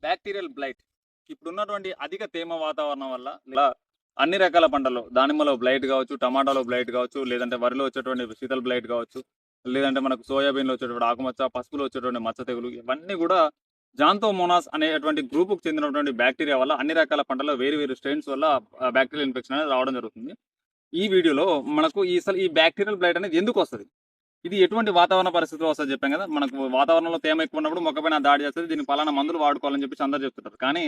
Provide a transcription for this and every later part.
Bacterial blight ఇప్పుడున్నటువంటి అధిక తేమ వాతావరణం వల్ల ఇలా అన్ని రకాల పంటల్లో దానిమ్మలో బ్లైట్ కావచ్చు, టమాటాలో బ్లైట్ కావచ్చు, లేదంటే వరిలో వచ్చేటువంటి శీతల బ్లైట్ కావచ్చు, లేదంటే మనకు సోయాబీన్లో వచ్చేటువంటి ఆకుమచ్చ, పసుపులో వచ్చేటువంటి మచ్చ తెగులు, ఇవన్నీ కూడా జాంతోమోనాస్ అనేటువంటి గ్రూపుకు చెందినటువంటి బ్యాక్టీరియా వల్ల అన్ని రకాల పంటల్లో వేరు వేరు స్ట్రెయిన్స్ వల్ల బ్యాక్టీరియల్ ఇన్ఫెక్షన్ అనేది రావడం జరుగుతుంది. ఈ వీడియోలో మనకు ఈ బ్యాక్టీరియల్ బ్లైట్ అనేది ఎందుకు వస్తుంది, ఇది ఎటువంటి వాతావరణ పరిస్థితుల్లో వస్తుంది చెప్పాం కదా. మనకు వాతావరణంలో తేమ ఎక్కువ ఉన్నప్పుడు మొక్కపైన దాడి చేస్తుంది, దీనికి పలానా మందులు వాడుకోవాలని చెప్పేసి అందరూ చెప్తుంటారు. కానీ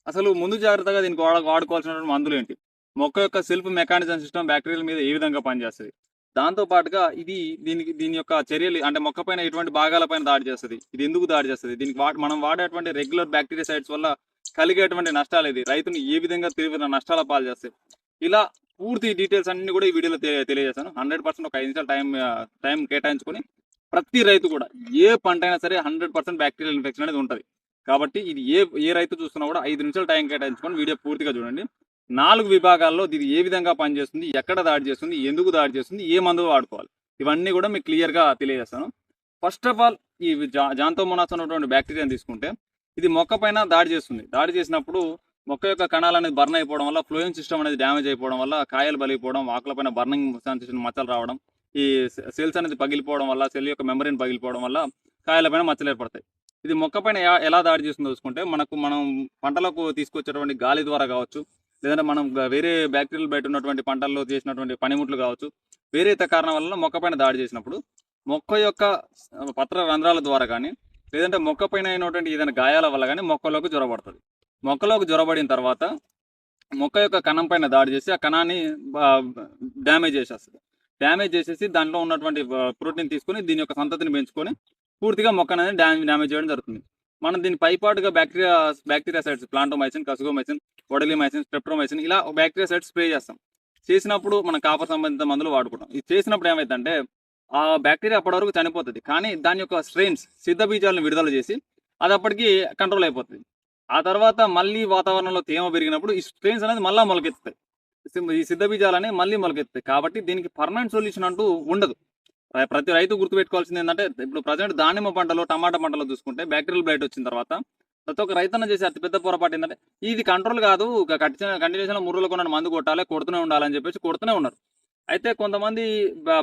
అసలు ముందు జాగ్రత్తగా దీనికి వాడుకోవాల్సినటువంటి మందులు ఏంటి, మొక్క యొక్క సెల్ఫ్ మెకానిజం సిస్టమ్ బ్యాక్టీరియల్ మీద ఏ విధంగా పనిచేస్తుంది, దాంతో పాటుగా దీని యొక్క చర్యలు అంటే మొక్క పైన ఎటువంటి భాగాలపైన దాడి చేస్తుంది, ఇది ఎందుకు దాడి చేస్తుంది, దీనికి మనం వాడేటువంటి రెగ్యులర్ బ్యాక్టీరియాసైడ్స్ వల్ల కలిగేటువంటి నష్టాలు ఇది రైతుని ఏ విధంగా తీవ్ర నష్టాల పాలు చేస్తాయి, ఇలా పూర్తి డీటెయిల్స్ అన్ని కూడా ఈ వీడియోలో తెలియజేస్తాను. 100% ఒక 5 నిమిషాలు టైం కేటాయించుకొని ప్రతి రైతు కూడా ఏ పంట అయినా సరే 100% బ్యాక్టీరియల్ ఇన్ఫెక్షన్ అనేది ఉంటుంది. కాబట్టి ఇది ఏ రైతు చూస్తున్నా కూడా 5 నిమిషాలు టైం కేటాయించుకొని వీడియో పూర్తిగా చూడండి. 4 విభాగాల్లో ఇది ఏ విధంగా పనిచేస్తుంది, ఎక్కడ దాడి చేస్తుంది, ఎందుకు దాడి చేస్తుంది, ఏ మందు వాడుకోవాలి, ఇవన్నీ కూడా మీకు క్లియర్గా తెలియజేస్తాను. ఫస్ట్ ఆఫ్ ఆల్ ఈ జాంతోమోనాస్ ఉన్నటువంటి బ్యాక్టీరియాని తీసుకుంటే ఇది మొక్క పైన దాడి చేస్తుంది. దాడి చేసినప్పుడు మొక్క యొక్క కణాలు అనేది బర్న్ అయిపోవడం వల్ల ఫ్లోయింగ్ సిస్టమ్ అనేది డ్యామేజ్ అయిపోవడం వల్ల కాయలు బలిపోవడం, ఆకులపైన బర్నింగ్ సెన్సేషన్ మచ్చలు రావడం, ఈ సెల్స్ అనేది పగిలిపోవడం వల్ల, సెల్ యొక్క మెమరీని పగిలిపోవడం వల్ల కాయలపైన మచ్చలు ఏర్పడతాయి. ఇది మొక్క పైన ఎలా దాడి చేస్తుందో చూసుకుంటే మనం పంటలకు తీసుకొచ్చేటువంటి గాలి ద్వారా కావచ్చు, లేదంటే మనం వేరే బ్యాక్టీరియల్ బయట ఉన్నటువంటి పంటల్లో చేసినటువంటి పనిముట్లు కావచ్చు, వేరే ఇతర కారణం వల్ల మొక్క పైన దాడి చేసినప్పుడు మొక్క యొక్క పత్ర రంధ్రాల ద్వారా కానీ, లేదంటే మొక్క పైన అయినటువంటి ఏదైనా గాయాల వల్ల కానీ మొక్కలోకి జ్వరపడుతుంది. మొక్కలోకి జ్వరపడిన తర్వాత మొక్క యొక్క కణం పైన దాడి చేసి ఆ కణాన్ని డ్యామేజ్ చేసేస్తుంది. డ్యామేజ్ చేసేసి దాంట్లో ఉన్నటువంటి ప్రోటీన్ తీసుకొని దీని యొక్క సంతతిని పెంచుకొని పూర్తిగా మొక్క అనేది డ్యామేజ్ చేయడం జరుగుతుంది. మనం దీని పైపాటుగా బ్యాక్టీరియాసైడ్స్ ప్లాంటోమైసిన్, కసుగోమైసిన్, ఒడలిమైసిన్, స్ట్రెప్టోమైసిన్ ఇలా బ్యాక్టీరియాసైడ్స్ స్ప్రే చేస్తాం. చేసినప్పుడు మనం కాపర్ సంబంధిత మందులు వాడుకుంటాం. ఇది చేసినప్పుడు ఏమైందంటే ఆ బ్యాక్టీరియా అప్పటి వరకు చనిపోతుంది, కానీ దాని యొక్క స్ట్రెయిన్స్ సిద్ధ బీజాలను విడుదల చేసి అది అప్పటికి కంట్రోల్ అయిపోతుంది. ఆ తర్వాత మళ్ళీ వాతావరణంలో తేమ పెరిగినప్పుడు ఈ స్ట్రెయిన్స్ అనేది మళ్ళీ మొలకెత్తుతాయి, ఈ సిద్ధ బీజాలని మళ్ళీ మొలకెత్తుతాయి. కాబట్టి దీనికి పర్మనెంట్ సొల్యూషన్ అంటూ ఉండదు. ప్రతి రైతు గుర్తుపెట్టుకోవాల్సింది ఏంటంటే, ఇప్పుడు ప్రజెంట్ దానిమ్మ పంటలో, టమాటా పంటలో చూసుకుంటే బ్యాక్టీరియల్ బ్లైట్ వచ్చిన తర్వాత ప్రతి ఒక్క రైతన్న చేసే అతిపెద్ద పొరపాటు ఏంటంటే ఇది కంట్రోల్ కాదు, కంటిన్యూషన్లో 3 రోజులకు ఉన్న మందు కొడుతూనే ఉండాలని చెప్పేసి కొడుతూనే ఉన్నారు. అయితే కొంతమంది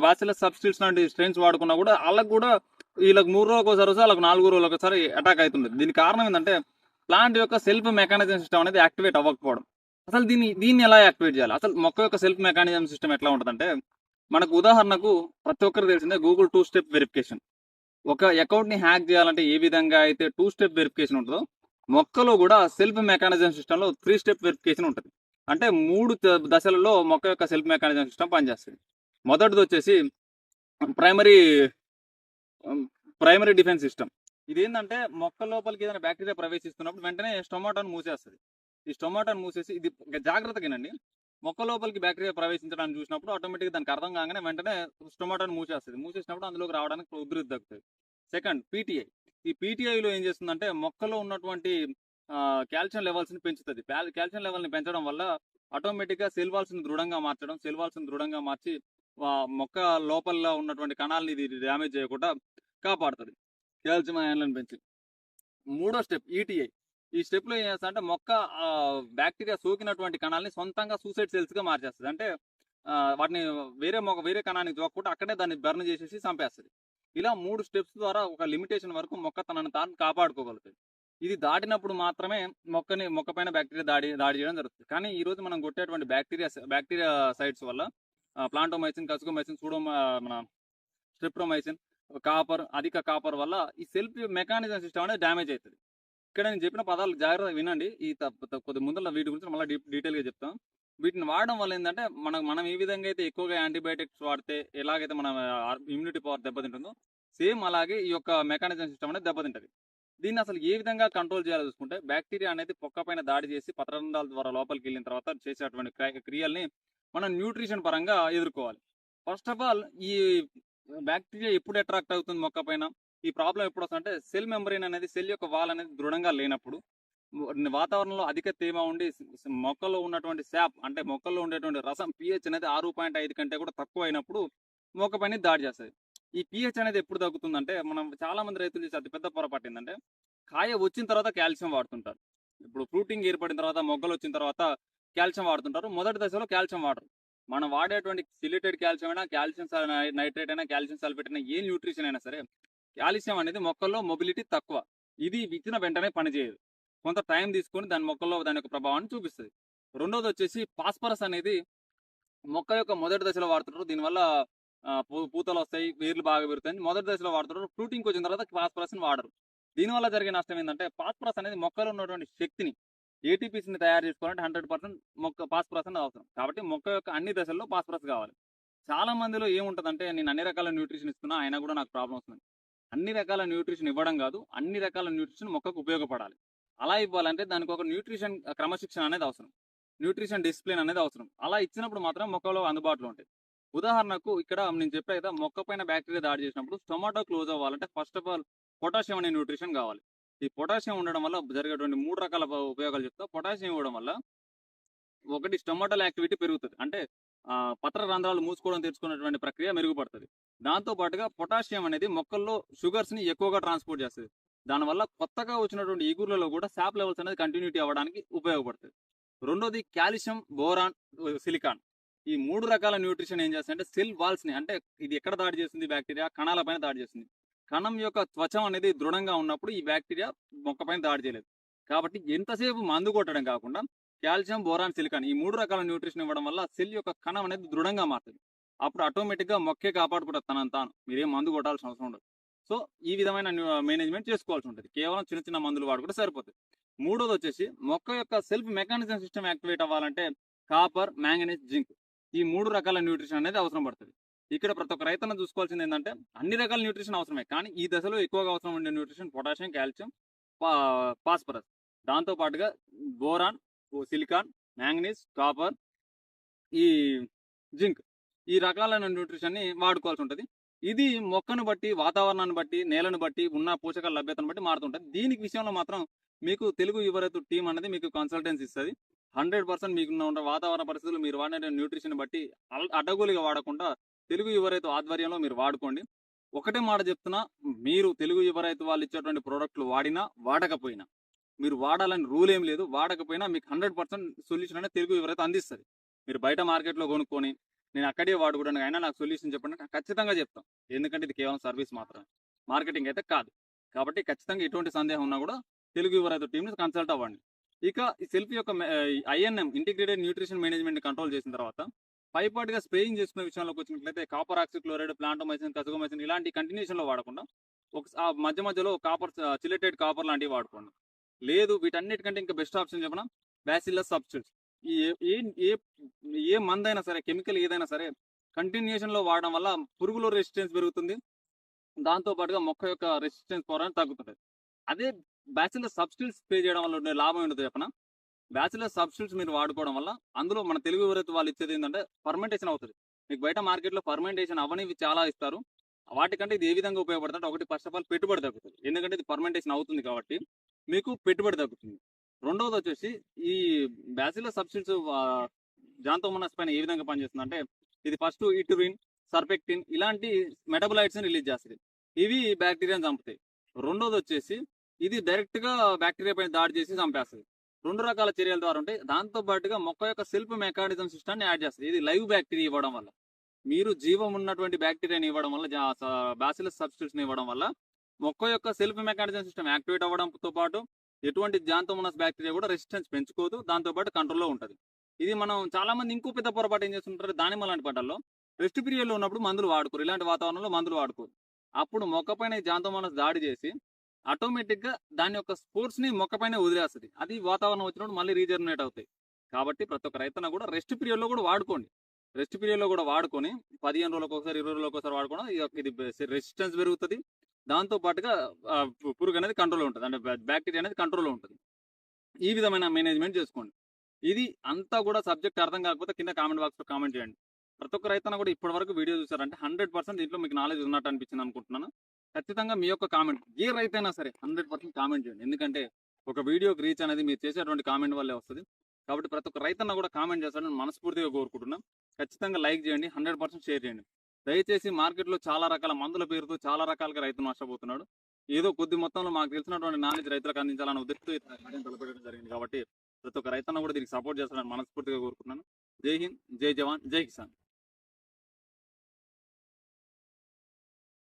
బాసిలస్ సబ్స్టిట్యూట్స్ లాంటి స్ట్రెయిన్స్ వాడుకున్నా కూడా వాళ్ళకు కూడా వీళ్ళకి 3 రోజులకు ఒకసారి వస్తే వాళ్ళకి 4 రోజులకు ఒకసారి అటాక్ అవుతుంది. దీనికి కారణం ఏంటంటే ప్లాంట్ యొక్క సెల్ఫ్ మెకానిజం సిస్టమ్ అనేది యాక్టివేట్ అవ్వకపోవడం. అసలు దీన్ని ఎలా యాక్టివేట్ చేయాలి, అసలు మొక్క యొక్క సెల్ఫ్ మెకానిజం సిస్టమ్ ఎట్లా ఉంటుందంటే, మనకు ఉదాహరణకు ప్రతి ఒక్కరికి తెలిసిందే గూగుల్ 2 స్టెప్ వెరిఫికేషన్. ఒక అకౌంట్ని హ్యాక్ చేయాలంటే ఏ విధంగా అయితే 2 స్టెప్ వెరిఫికేషన్ ఉంటుందో, మొక్కలో కూడా సెల్ఫ్ మెకానిజం సిస్టంలో 3 స్టెప్ వెరిఫికేషన్ ఉంటుంది. అంటే 3 దశలలో మొక్క యొక్క సెల్ఫ్ మెకానిజం సిస్టమ్ పనిచేస్తుంది. మొదటిది వచ్చేసి ప్రైమరీ డిఫెన్స్ సిస్టమ్. ఇదేంటంటే మొక్క లోపలికి ఏదైనా బ్యాక్టీరియా ప్రవేశిస్తున్నప్పుడు వెంటనే స్టొమాటోను మూసేస్తుంది. ఈ స్టొమాటోను మూసేసి, ఇది జాగ్రత్తగానండి, మొక్క లోపలికి బ్యాక్టీరియా ప్రవేశించడానికి చూసినప్పుడు ఆటోమేటిక్గా దానికి అర్థం కాగానే వెంటనే స్టొమాటోను మూసేసినప్పుడు అందులోకి రావడానికి ఉధృతి తగ్గుతుంది. Second PTI. ఈ పీటీఐలో ఏం చేస్తుందంటే మొక్కలో ఉన్నటువంటి కాల్షియం లెవెల్స్ని పెంచుతుంది. కాల్షియం లెవెల్ని పెంచడం వల్ల ఆటోమేటిక్గా సెల్ వాల్స్ని దృఢంగా మార్చి మొక్క లోపల ఉన్నటువంటి కణాలని ఇది డ్యామేజ్ చేయకుండా కాపాడుతుంది, కాల్షియం అయాన్లను పెంచి. మూడో స్టెప్ ఈటీఐ. ఈ స్టెప్లో ఏం చేస్తా అంటే మొక్క బ్యాక్టీరియా సోకినటువంటి కణాలని సొంతంగా సూసైడ్ సెల్స్గా మార్చేస్తుంది. అంటే వాటిని వేరే కణానికి సోకకుండా అక్కడే దాన్ని బర్న్ చేసేసి చంపేస్తుంది. ఇలా 3 స్టెప్స్ ద్వారా ఒక లిమిటేషన్ వరకు మొక్క తనను తాను కాపాడుకోగలుగుతుంది. ఇది దాటినప్పుడు మాత్రమే మొక్క పైన బ్యాక్టీరియా దాడి చేయడం జరుగుతుంది. కానీ ఈరోజు మనం కొట్టేటువంటి బ్యాక్టీరియా సైడ్స్ వల్ల ప్లాంటోమైసిన్, కసుగోమైసిన్, మన స్ట్రెప్టోమైసిన్, అధిక కాపర్ వల్ల ఈ సెల్ఫ్ మెకానిజం సిస్టమ్ అనేది డ్యామేజ్ అవుతుంది. ఇక్కడ నేను చెప్పిన పదాలు జాగ్రత్తగా వినండి. కొద్ది ముందర వీటి గురించి మళ్ళీ డీటెయిల్గా చెప్తాం. వీటిని వాడడం వల్ల ఏంటంటే మనం ఏ విధంగా అయితే ఎక్కువగా యాంటీబయాటిక్స్ వాడితే ఎలాగైతే మన ఇమ్యూనిటీ పవర్ దెబ్బతింటుందో, సేమ్ అలాగే ఈ యొక్క మెకానిజం సిస్టమ్ అనేది దెబ్బతింటుంది. దీన్ని అసలు ఏ విధంగా కంట్రోల్ చేయాలో చూసుకుంటే, బ్యాక్టీరియా అనేది పొక్క పైన దాడి చేసి పత్రరంధ్రాల ద్వారా లోపలికి వెళ్ళిన తర్వాత చేసేటువంటి క్రియల్ని మనం న్యూట్రిషన్ పరంగా ఎదుర్కోవాలి. ఫస్ట్ ఆఫ్ ఆల్ ఈ బ్యాక్టీరియా ఎప్పుడు అట్రాక్ట్ అవుతుంది మొక్క పైన, ఈ ప్రాబ్లం ఎప్పుడు వస్తుందంటే సెల్ మెంబ్రెయిన్ అనేది, సెల్ యొక్క వాల్ అనేది దృఢంగా లేనప్పుడు, వాతావరణంలో అధిక తేమ ఉండి మొక్కల్లో ఉన్నటువంటి శాప్ అంటే మొక్కల్లో ఉండేటువంటి రసం pH అనేది 6.5 కంటే కూడా తక్కువ అయినప్పుడు మొక్క పైన దాడి చేస్తుంది. ఈ pH అనేది ఎప్పుడు తగ్గుతుందంటే, మనం చాలా మంది రైతులు చేసే అతిపెద్ద పొరపాటు ఏంటంటే కాయ వచ్చిన తర్వాత కాల్షియం వాడుతుంటారు. ఇప్పుడు ఫ్రూటింగ్ ఏర్పడిన తర్వాత మొగ్గలు వచ్చిన తర్వాత కాల్షియం వాడుతుంటారు. మొదటి దశలో కాల్షియం వాడరు. మనం వాడేటువంటి సిలిటెడ్ కాల్షియం అయినా, కాల్షియం నైట్రేట్ అయినా, కాల్షియం సల్ఫేట్ అయినా, ఏ న్యూట్రిషన్ అయినా సరే కాల్షియం అనేది మొక్కల్లో మొబిలిటీ తక్కువ. ఇది ఇచ్చిన వెంటనే పనిచేయదు. కొంత టైం తీసుకొని దాని మొక్కల్లో దాని యొక్క ప్రభావాన్ని చూపిస్తది. రెండోది వచ్చేసి ఫాస్ఫరస్ అనేది మొక్క యొక్క మొదటి దశలో వాడుతుంటారు. దీనివల్ల పూతలు వస్తాయి, వేర్లు బాగా పెరుగుతాయి. మొదటి దశలో వాడుతుంటారు. ఫ్రూటింగ్కి వచ్చిన తర్వాత ఫాస్ఫరస్ని వాడరు. దీనివల్ల జరిగే నష్టం ఏంటంటే ఫాస్ఫరస్ అనేది మొక్కలో ఉన్నటువంటి శక్తిని ఏటీపీస్ని తయారు చేసుకోవాలంటే 100% మొక్క ఫాస్ఫరస్ అనేది అవసరం. కాబట్టి మొక్క యొక్క అన్ని దశల్లో ఫాస్ఫరస్ కావాలి. చాలా మందిలో ఏముంటుందంటే నేను అన్ని రకాల న్యూట్రిషన్ ఇస్తున్నా అయినా కూడా నాకు ప్రాబ్లం వస్తుంది. అన్ని రకాల న్యూట్రిషన్ ఇవ్వడం కాదు, అన్ని రకాల న్యూట్రిషన్ మొక్కకు ఉపయోగపడాలి. అలా ఇవ్వాలంటే దానికి ఒక న్యూట్రిషన్ క్రమశిక్షణ అనేది అవసరం. న్యూట్రిషన్ డిసిప్లిన్ అనేది అవసరం. అలా ఇచ్చినప్పుడు మాత్రం మొక్కలో అందుబాటులో ఉంటాయి. ఉదాహరణకు ఇక్కడ నేను చెప్పా కదా, మొక్క పైన బ్యాక్టీరియా దాడి చేసినప్పుడు టొమాటో క్లోజ్ అవ్వాలంటే ఫస్ట్ ఆఫ్ ఆల్ పొటాషియం అనే న్యూట్రిషన్ కావాలి. ఈ పొటాషియం ఉండడం వల్ల జరిగేటువంటి 3 రకాల ఉపయోగాలు చెప్తా. పొటాషియం ఇవ్వడం వల్ల ఒకటి స్టొమాటల్ యాక్టివిటీ పెరుగుతుంది. అంటే పత్ర రంధ్రాలు మూసుకోవడం తెరుచుకున్నటువంటి ప్రక్రియ మెరుగుపడుతుంది. దాంతో పాటుగా పొటాషియం అనేది మొక్కల్లో షుగర్స్ని ఎక్కువగా ట్రాన్స్పోర్ట్ చేస్తుంది. దానివల్ల కొత్తగా వచ్చినటువంటి ఇగుర్లలో కూడా సాప్ లెవెల్స్ అనేది కంటిన్యూటీ అవ్వడానికి ఉపయోగపడుతుంది. రెండోది కాల్షియం, బోరాన్, సిలికాన్. ఈ 3 రకాల న్యూట్రిషన్ ఏం చేస్తుంది అంటే సెల్ వాల్స్ని, అంటే ఇది ఎక్కడ దాడి చేస్తుంది బ్యాక్టీరియా? కణాల పైన దాడి చేస్తుంది. కణం యొక్క త్వచం అనేది దృఢంగా ఉన్నప్పుడు ఈ బ్యాక్టీరియా మొక్క పైన దాడి చేయలేదు. కాబట్టి ఎంతసేపు మందు కొట్టడం కాకుండా కాల్షియం, బోరాన్, సిలికాన్ ఈ 3 రకాల న్యూట్రిషన్ ఇవ్వడం వల్ల సెల్ యొక్క కణం అనేది దృఢంగా మారుతుంది. అప్పుడు ఆటోమేటిక్గా మొక్కే కాపాడుకుంటుంది తనని తాను. మీరేం మందు కొట్టాల్సిన అవసరం ఉండదు. సో ఈ విధమైన మేనేజ్మెంట్ చేసుకోవాల్సి ఉంటుంది. కేవలం చిన్న చిన్న మందులు వాడుకుంటే సరిపోతుంది. మూడోది వచ్చేసి మొక్క యొక్క సెల్ఫ్ మెకానిజం సిస్టమ్ యాక్టివేట్ అవ్వాలంటే కాపర్, మ్యాంగనీస్, జింక్ ఈ 3 రకాల న్యూట్రిషన్ అనేది అవసరం పడుతుంది. ఇక్కడ ప్రతి ఒక్క రైతన్న చూసుకోవాల్సింది ఏంటంటే అన్ని రకాల న్యూట్రిషన్ అవసరమే, కానీ ఈ దశలో ఎక్కువగా అవసరం ఉండే న్యూట్రిషన్ పొటాషియం, కాల్షియం, ఫాస్ఫరస్. దాంతో పాటుగా బోరాన్, సిలికాన్, మ్యాంగనీస్, కాపర్, ఈ జింక్ ఈ రకాలైన న్యూట్రిషన్ని వాడుకోవాల్సి ఉంటుంది. ఇది మొక్కను బట్టి, వాతావరణాన్ని బట్టి, నేలను బట్టి, ఉన్న పోషకాల లభ్యతను బట్టి మారుతుంటుంది. దీనికి విషయంలో మాత్రం మీకు తెలుగు యువ రైతు టీం అనేది మీకు కన్సల్టెన్సీ ఇస్తుంది. 100% మీకున్న ఉన్న వాతావరణ పరిస్థితులు, మీరు వాడే న్యూట్రిషన్ బట్టి అడ్డగోలుగా వాడకుండా తెలుగు యువ రైతు ఆధ్వర్యంలో మీరు వాడుకోండి. ఒకటే మాట చెప్తున్నా, మీరు తెలుగు యువ రైతు వాళ్ళు ఇచ్చేటువంటి ప్రోడక్ట్లు వాడినా వాడకపోయినా, మీరు వాడాలని రూల్ ఏం లేదు. వాడకపోయినా మీకు 100% సొల్యూషన్ అనేది తెలుగు యువ రైతు అందిస్తుంది. మీరు బయట మార్కెట్లో కొనుక్కొని నేను అక్కడే వాడుకోవడానికి అయినా నాకు సొల్యూషన్ చెప్పండి, ఖచ్చితంగా చెప్తాం. ఎందుకంటే ఇది కేవలం సర్వీస్ మాత్రమే, మార్కెటింగ్ అయితే కాదు. కాబట్టి ఖచ్చితంగా ఎటువంటి సందేహం ఉన్నా కూడా తెలుగు యువ రైతు టీంని కన్సల్ట్ అవ్వండి. ఇక ఈ సెల్ఫ్ యొక్క INM integrated nutrition management control చేసిన తర్వాత పైపాటిగా స్ప్రేయింగ్ చేసుకునే విషయంలోకి వచ్చినట్లయితే కాపర్ ఆక్సిక్లోరైడ్, ప్లాంటోమైసిన్, కసుగమైసిన్ ఇలాంటి కంటిన్యూషన్లో వాడకుండా మధ్య మధ్యలో కాపర్, చిలెటెడ్ కాపర్ లాంటివి వాడుకోండి. లేదు వీటన్నిటికంటే ఇంకా బెస్ట్ ఆప్షన్ చెప్పిన బ్యాసిల్లస్ సబ్స్టిట్యూట్స్. ఈ ఏ మందైనా సరే, కెమికల్ ఏదైనా సరే కంటిన్యూషన్లో వాడడం వల్ల పురుగుల రెసిస్టెన్స్ పెరుగుతుంది. దాంతో పాటుగా మొక్క యొక్క రెసిస్టెన్స్ పవర్ అనేది తగ్గుతుంది. అదే బ్యాచిలర్ సబ్స్టిట్యూట్స్ స్ప్రే చేయడం వల్ల ఉండే లాభం ఏంటో చెప్పనా? బ్యాచిలర్ సబ్స్టిట్యూట్స్ మీరు వాడుకోవడం వల్ల అందులో మన తెలుగు రైతు వాళ్ళు ఇచ్చేది ఏంటంటే ఫర్మెంటేషన్ అవుతుంది. మీకు బయట మార్కెట్లో ఫర్మెంటేషన్ అవనివి చాలా ఇస్తారు. వాటికంటే ఇది ఏ విధంగా ఉపయోగపడుతుంది? ఒకటి ఫస్ట్ ఆఫ్ ఆల్ పెట్టుబడి తగ్గుతుంది, ఎందుకంటే ఇది ఫర్మెంటేషన్ అవుతుంది కాబట్టి మీకు పెట్టుబడి తగ్గుతుంది. రెండవది వచ్చేసి ఈ బ్యాచిలర్ సబ్స్టిట్యూట్స్ జాంతోమోనాస్ పైన ఏ విధంగా పనిచేస్తుంది అంటే, ఇది ఫస్ట్ ఇటురిన్, సర్పెక్టిన్ ఇలాంటి మెటబలైట్స్ని రిలీజ్ చేస్తుంది. ఇవి బ్యాక్టీరియాని చంపుతాయి. రెండోది వచ్చేసి ఇది డైరెక్ట్గా బ్యాక్టీరియా పైన దాడి చేసి చంపేస్తుంది. 2 రకాల చర్యల ద్వారా ఉంటాయి. దాంతో పాటుగా మొక్క యొక్క సెల్ఫ్ మెకానిజం సిస్టమ్ని యాడ్ చేస్తుంది. ఇది లైవ్ బ్యాక్టీరియా ఇవ్వడం వల్ల, మీరు జీవం ఉన్నటువంటి బ్యాక్టీరియాని ఇవ్వడం వల్ల, బ్యాసిలస్ సబ్స్టిట్యూట్స్ని ఇవ్వడం వల్ల మొక్క యొక్క సెల్ఫ్ మెకానిజం సిస్టమ్ యాక్టివేట్ అవ్వడంతో పాటు ఎటువంటి జాంతోమోనాస్ బ్యాక్టీరియా కూడా రెసిస్టెన్స్ పెంచుకోదు, దాంతోపాటు కంట్రోల్లో ఉంటుంది. ఇది మనం చాలా మంది ఇంకో పెద్ద పొరపాటు ఏం చేస్తుంటారు, దానిమ్మ లాంటి పంటల్లో రెస్ట్ పీరియడ్లో ఉన్నప్పుడు మందులు వాడుకోరు. ఇలాంటి వాతావరణంలో మందులు వాడుకోరు. అప్పుడు మొక్క పైన జాంతోమోనాస్ దాడి చేసి ఆటోమేటిక్గా దాని యొక్క స్పోర్ట్స్ని మొక్క పైన వదిలేస్తుంది. అది వాతావరణం వచ్చినప్పుడు మళ్ళీ రీజనరేట్ అవుతాయి. కాబట్టి ప్రతి ఒక్క రైతన్న కూడా రెస్ట్ పీరియడ్లో కూడా వాడుకోండి. రెస్ట్ పీరియడ్లో కూడా వాడుకొని 15 రోజులకు ఒకసారి, 20 రోజులకు ఒకసారి వాడుకోవడం ఇది రెసిస్టెన్స్ పెరుగుతుంది. దాంతో పాటుగా పురుగు అనేది కంట్రోల్లో ఉంటుంది, అంటే బ్యాక్టీరియా అనేది కంట్రోల్లో ఉంటుంది. ఈ విధమైన మేనేజ్మెంట్ చేసుకోండి. ఇది అంతా కూడా సబ్జెక్ట్ అర్థం కాకపోతే కింద కామెంట్ బాక్స్లో కామెంట్ చేయండి. ప్రతి ఒక్క రైతన్న కూడా ఇప్పటివరకు వీడియో చూసారంటే 100% దీంట్లో మీకు నాలెడ్జ్ ఉన్నట్టు అనిపించింది అనుకుంటున్నాను. ఖచ్చితంగా మీ యొక్క కామెంట్, ఏ రైతైనా సరే 100% కామెంట్ చేయండి. ఎందుకంటే ఒక వీడియోకి రీచ్ అనేది మీరు చేసేటువంటి కామెంట్ వల్లే వస్తుంది. కాబట్టి ప్రతి ఒక్క రైతన్న కూడా కామెంట్ చేస్తారని మనస్ఫూర్తిగా కోరుకుంటున్నాం. ఖచ్చితంగా లైక్ చేయండి, 100% షేర్ చేయండి. దయచేసి మార్కెట్లో చాలా రకాల మందుల పేరుతో చాలా రకాలుగా రైతు నష్టపోతున్నాడు. ఏదో కొద్ది మొత్తంలో మాకు తెలిసినటువంటి నాలెడ్జ్ రైతులకు అందించాలన్న ఉద్దేశంతో ఈ కార్యక్రమం తలపెట్టడం జరిగింది. కాబట్టి ప్రతి ఒక్క రైతన్న కూడా దీనికి సపోర్ట్ చేస్తారని మనస్ఫూర్తిగా కోరుకుంటున్నాను. జై హింద్, జై జవాన్, జై కిసాన్.